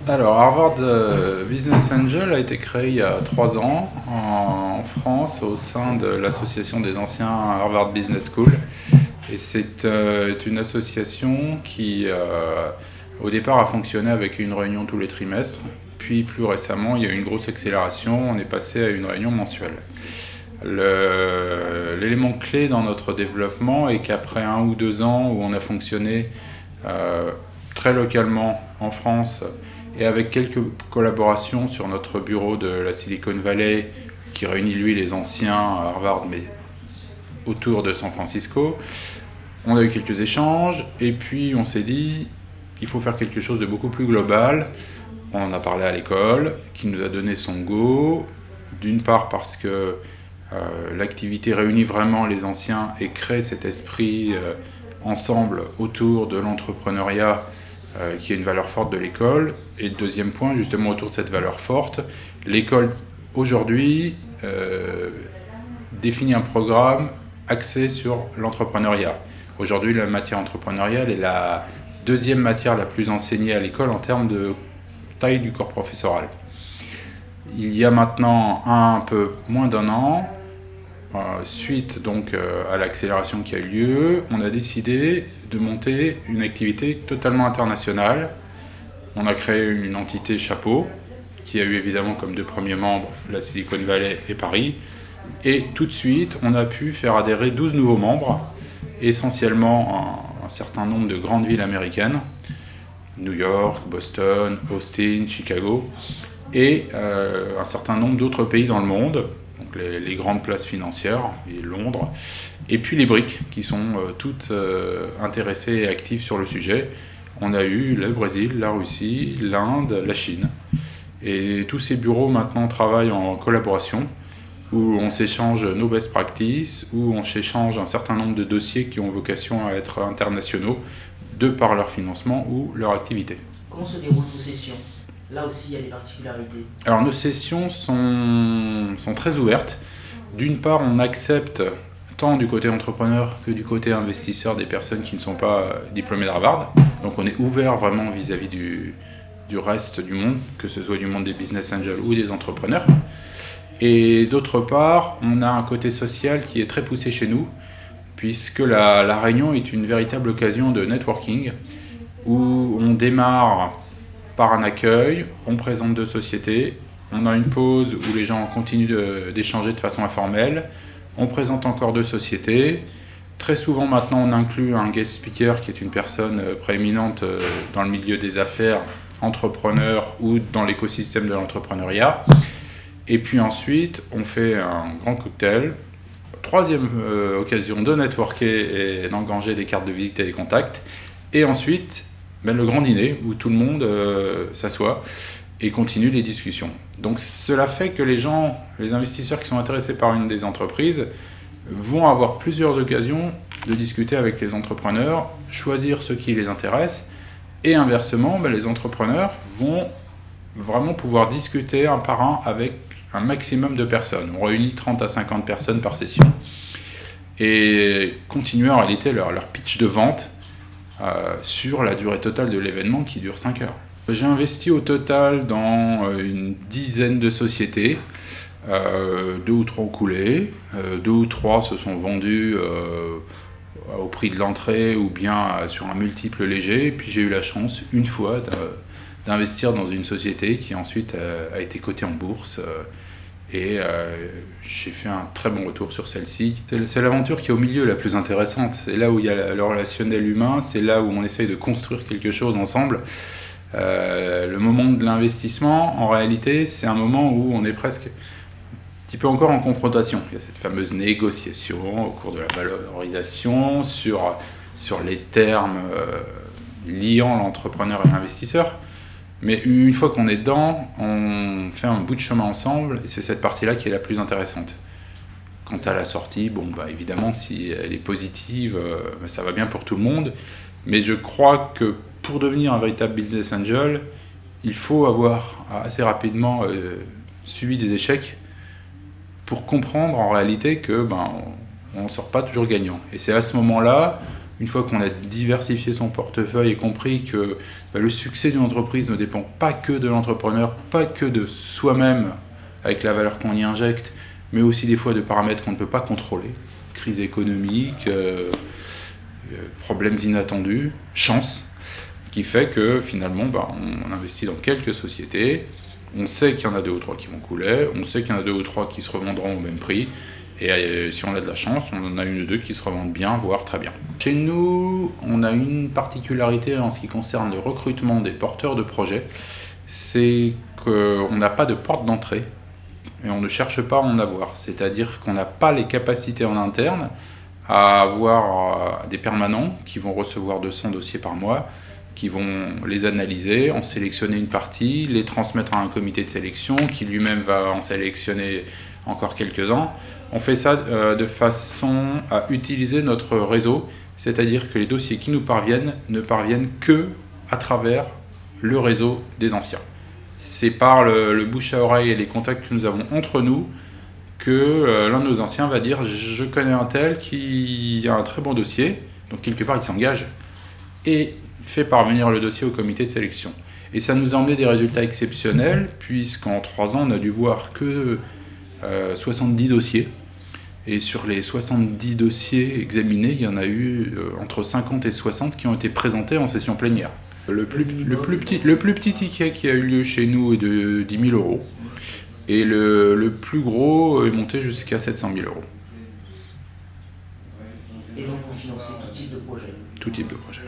Alors, Harvard Business Angel a été créé il y a 3 ans en France au sein de l'association des anciens Harvard Business School. Et c'est une association qui, au départ, a fonctionné avec une réunion tous les trimestres. Puis, plus récemment, il y a eu une grosse accélération. On est passé à une réunion mensuelle. L'élément clé dans notre développement est qu'après 1 ou 2 ans où on a fonctionné très localement en France, et avec quelques collaborations sur notre bureau de la Silicon Valley, qui réunit lui les anciens à Harvard, mais autour de San Francisco, on a eu quelques échanges, et puis on s'est dit, il faut faire quelque chose de beaucoup plus global. On en a parlé à l'école, qui nous a donné son go, d'une part parce que l'activité réunit vraiment les anciens et crée cet esprit ensemble autour de l'entrepreneuriat, qui est une valeur forte de l'école. Et le deuxième point, justement autour de cette valeur forte, l'école aujourd'hui définit un programme axé sur l'entrepreneuriat. Aujourd'hui, la matière entrepreneuriale est la deuxième matière la plus enseignée à l'école en termes de taille du corps professoral. Il y a maintenant un peu moins d'un an, suite donc à l'accélération qui a eu lieu, on a décidé de monter une activité totalement internationale. On a créé une entité chapeau qui a eu évidemment comme 2 premiers membres la Silicon Valley et Paris. Et tout de suite, on a pu faire adhérer 12 nouveaux membres, essentiellement un certain nombre de grandes villes américaines, New York, Boston, Austin, Chicago, et un certain nombre d'autres pays dans le monde, donc les grandes places financières, et Londres, et puis les BRIC, qui sont toutes intéressées et actives sur le sujet. On a eu le Brésil, la Russie, l'Inde, la Chine. Et tous ces bureaux maintenant travaillent en collaboration, où on s'échange nos best practices, où on s'échange un certain nombre de dossiers qui ont vocation à être internationaux, de par leur financement ou leur activité. Comment se déroulent vos sessions? Là aussi, il y a des particularités. Alors nos sessions sont très ouvertes. D'une part, on accepte tant du côté entrepreneur que du côté investisseur des personnes qui ne sont pas diplômées d'Harvard. Donc on est ouvert vraiment vis-à-vis du reste du monde, que ce soit du monde des business angels ou des entrepreneurs. Et d'autre part, on a un côté social qui est très poussé chez nous, puisque la réunion est une véritable occasion de networking, où on démarre par un accueil, on présente 2 sociétés, on a une pause où les gens continuent d'échanger de façon informelle, on présente encore 2 sociétés. Très souvent maintenant on inclut un guest speaker qui est une personne prééminente dans le milieu des affaires, entrepreneur ou dans l'écosystème de l'entrepreneuriat. Et puis ensuite on fait un grand cocktail. 3e occasion de networker et d'engranger des cartes de visite et des contacts. Et ensuite, le grand dîner où tout le monde s'assoit et continue les discussions. Donc cela fait que les gens, les investisseurs qui sont intéressés par une des entreprises vont avoir plusieurs occasions de discuter avec les entrepreneurs, choisir ce qui les intéresse, et inversement, les entrepreneurs vont vraiment pouvoir discuter un par un avec un maximum de personnes. On réunit 30 à 50 personnes par session et continuer en réalité leur pitch de vente sur la durée totale de l'événement qui dure 5 heures. J'ai investi au total dans une dizaine de sociétés, 2 ou 3 ont coulé, 2 ou 3 se sont vendus au prix de l'entrée ou bien sur un multiple léger, et puis j'ai eu la chance une fois d'investir dans une société qui ensuite a été cotée en bourse et j'ai fait un très bon retour sur celle-ci. C'est l'aventure qui est au milieu la plus intéressante, c'est là où il y a le relationnel humain, c'est là où on essaye de construire quelque chose ensemble. Le moment de l'investissement, en réalité, c'est un moment où on est presque un petit peu encore en confrontation. Il y a cette fameuse négociation au cours de la valorisation sur les termes liant l'entrepreneur et l'investisseur. Mais une fois qu'on est dedans, on fait un bout de chemin ensemble et c'est cette partie-là qui est la plus intéressante. Quant à la sortie, évidemment, si elle est positive, ça va bien pour tout le monde. Mais je crois que pour devenir un véritable business angel, il faut avoir assez rapidement subi des échecs pour comprendre en réalité que on ne sort pas toujours gagnant. Et c'est à ce moment-là Une fois qu'on a diversifié son portefeuille et compris que le succès d'une entreprise ne dépend pas que de l'entrepreneur, pas que de soi-même avec la valeur qu'on y injecte, mais aussi des fois de paramètres qu'on ne peut pas contrôler, crise économique, problèmes inattendus, chance, qui fait que finalement on investit dans quelques sociétés, on sait qu'il y en a 2 ou 3 qui vont couler, on sait qu'il y en a 2 ou 3 qui se revendront au même prix, et si on a de la chance, on en a 1 ou 2 qui se revendent bien, voire très bien. Chez nous, on a une particularité en ce qui concerne le recrutement des porteurs de projets, c'est qu'on n'a pas de porte d'entrée et on ne cherche pas à en avoir. C'est-à-dire qu'on n'a pas les capacités en interne à avoir des permanents qui vont recevoir 200 dossiers par mois, qui vont les analyser, en sélectionner une partie, les transmettre à un comité de sélection qui lui-même va en sélectionner encore quelques-uns. On fait ça de façon à utiliser notre réseau, c'est-à-dire que les dossiers qui nous parviennent ne parviennent que à travers le réseau des anciens. C'est par le bouche à oreille et les contacts que nous avons entre nous que l'un de nos anciens va dire « je connais un tel qui a un très bon dossier », donc quelque part il s'engage et fait parvenir le dossier au comité de sélection. Et ça nous a emmené des résultats exceptionnels, puisqu'en 3 ans on a dû voir que 70 dossiers. Et sur les 70 dossiers examinés, il y en a eu entre 50 et 60 qui ont été présentés en session plénière. Le plus petit ticket qui a eu lieu chez nous est de 10 000 €. Et le plus gros est monté jusqu'à 700 000 €. Et donc vous financez tout type de projet? Tout type de projet.